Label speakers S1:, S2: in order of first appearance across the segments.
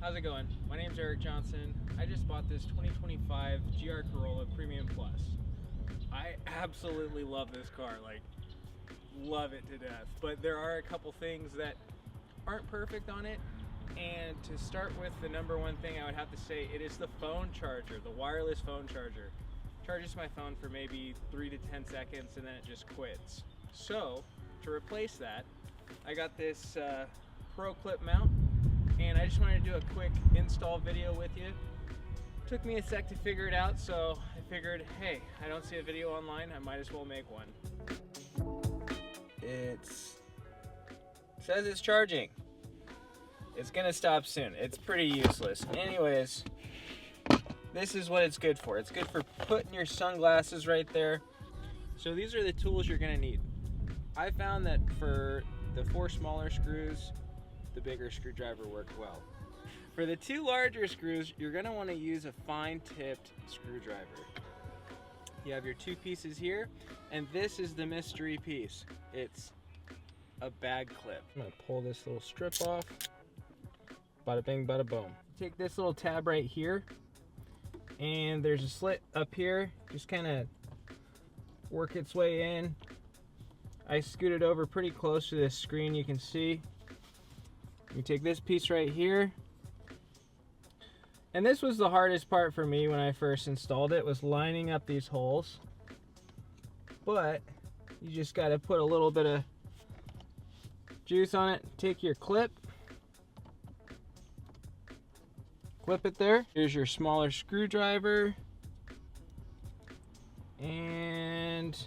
S1: How's it going? My name's Eric Johnson. I just bought this 2025 GR Corolla Premium Plus. I absolutely love this car, like love it to death. But there are a couple things that aren't perfect on it. And to start with, the number one thing I would have to say, it is the phone charger, the wireless phone charger. Charges my phone for maybe 3 to 10 seconds and then it just quits. So to replace that, I got this Pro clip mount, and I just wanted to do a quick install video with you. Took me a sec to figure it out, so I figured, hey, I don't see a video online, I might as well make one. It says it's charging. It's gonna stop soon. It's pretty useless. Anyways, this is what it's good for. It's good for putting your sunglasses right there. So these are the tools you're gonna need. I found that for the 4 smaller screws, the bigger screwdriver worked well. For the 2 larger screws, you're gonna wanna use a fine-tipped screwdriver. You have your 2 pieces here, and this is the mystery piece. It's a bag clip. I'm gonna pull this little strip off. Bada bing, bada boom. Take this little tab right here, and there's a slit up here. Just kind of work its way in. I scooted over pretty close to this screen, you can see. You take this piece right here, and this was the hardest part for me when I first installed it, was lining up these holes. But you just got to put a little bit of juice on it. Take your clip, clip it there. Here's your smaller screwdriver, and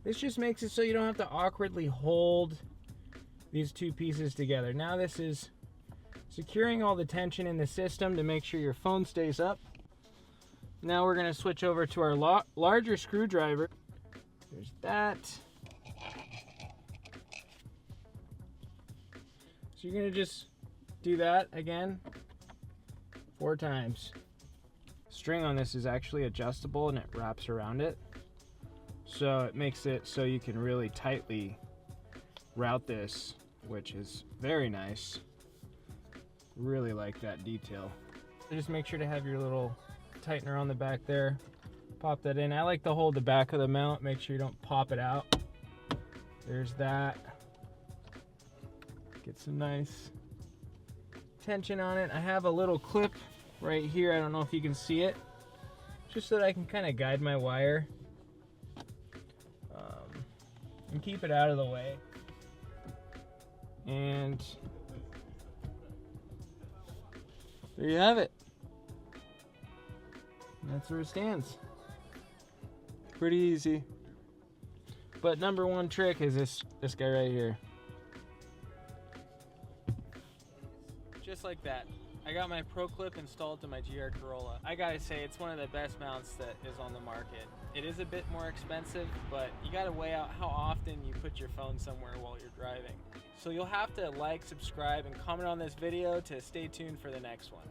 S1: this just makes it so you don't have to awkwardly hold these 2 pieces together. Now this is securing all the tension in the system to make sure your phone stays up. Now we're gonna switch over to our larger screwdriver. There's that. So you're gonna just do that again 4 times. String on this is actually adjustable and it wraps around it. So it makes it so you can really tightly route this, which is very nice. Really like that detail. So just make sure to have your little tightener on the back there. Pop that in. I like to hold the back of the mount, make sure you don't pop it out. There's that. Get some nice tension on it. I have a little clip right here. I don't know if you can see it. Just so that I can kind of guide my wire and keep it out of the way. And there you have it. That's where it stands. Pretty easy. But number one trick is this guy right here. Just like that. I got my Pro Clip installed to my GR Corolla. I gotta say, it's one of the best mounts that is on the market. It is a bit more expensive, but you gotta weigh out how often you put your phone somewhere while you're driving. So you'll have to like, subscribe, and comment on this video to stay tuned for the next one.